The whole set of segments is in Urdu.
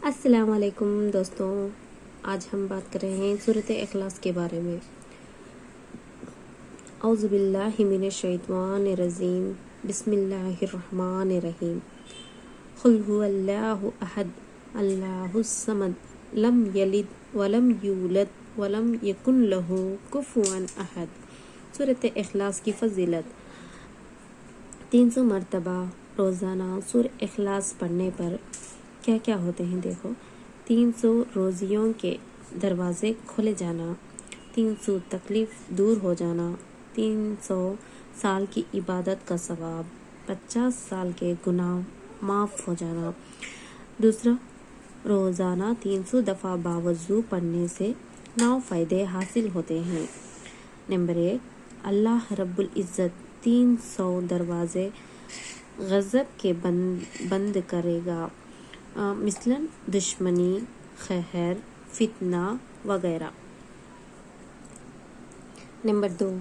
السلام علیکم دوستوں، آج ہم بات کر رہے ہیں سورۃ اخلاص کے بارے میں۔ اعوذ باللہ من الشیطان الرجیم، بسم اللہ الرحمن الرحیم۔ قل هو اللہ احد اللہ الصمد لم یلد ولم یولد ولم یکن لہ کفوا احد۔ سورۃ اخلاص کی فضیلت: 300 مرتبہ روزانہ سورہ اخلاص پڑھنے پر کیا کیا ہوتے ہیں دیکھو۔ 300 روزیوں کے دروازے کھولے جانا، 300 تکلیف دور ہو جانا، 300 سال کی عبادت کا ثواب، 50 سال کے گناہ معاف ہو جانا۔ دوسرا، روزانہ 300 دفعہ باوضو پڑھنے سے 9 فائدے حاصل ہوتے ہیں۔ نمبر 1، اللہ رب العزت 300 دروازے غضب کے بند کرے گا، مثلاً دشمنی، قہر، فتنہ وغیرہ۔ نمبر 2،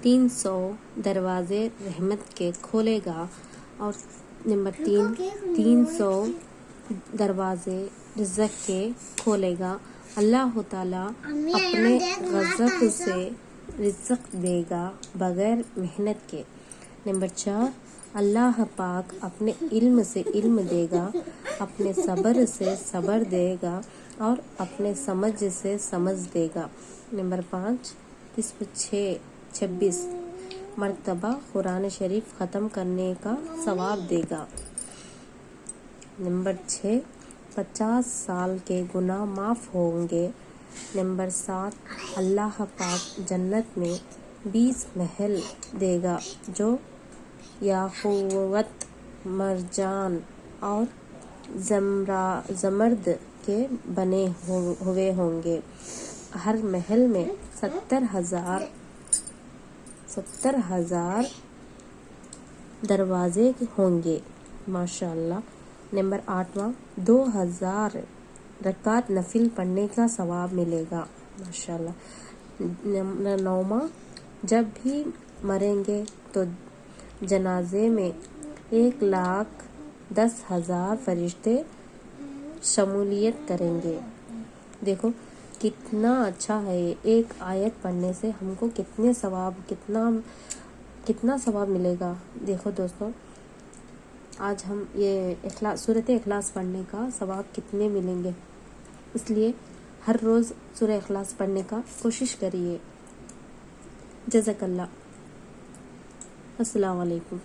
300 دروازے رحمت کے کھولے گا، اور نمبر 3، 300 دروازے رزق کے کھولے گا۔ اللہ تعالیٰ اپنے غضب سے رزق دے گا بغیر محنت کے۔ نمبر 4، اللہ پاک اپنے علم سے علم دے گا، اپنے صبر سے صبر دے گا، اور اپنے سمجھ سے سمجھ دے گا۔ نمبر 5، 26 مرتبہ قرآن شریف ختم کرنے کا ثواب دے گا۔ نمبر 6، 50 سال کے گناہ معاف ہوں گے۔ نمبر 7، اللہ پاک جنت میں 20 محل دے گا جو یاقوت، مرجان اور زمرد کے بنے ہوئے ہوں گے۔ ہر محل میں 70,000 دروازے ہوں گے، ماشاءاللہ۔ نمبر 8واں، 2000 رکعت نفل پڑھنے کا ثواب ملے گا، ماشاءاللہ۔ نمبر 9واں، جب بھی مریں گے تو جنازے میں 1,10,000 فرشتے شمولیت کریں گے۔ دیکھو کتنا اچھا ہے یہ، ایک آیت پڑھنے سے ہم کو کتنا ثواب ملے گا۔ دیکھو دوستو، آج ہم یہ سورۃ اخلاص پڑھنے کا ثواب کتنے ملیں گے، اس لیے ہر روز سورہ اخلاص پڑھنے کا کوشش کریے۔ جزاک اللہ۔ السلام علیکم۔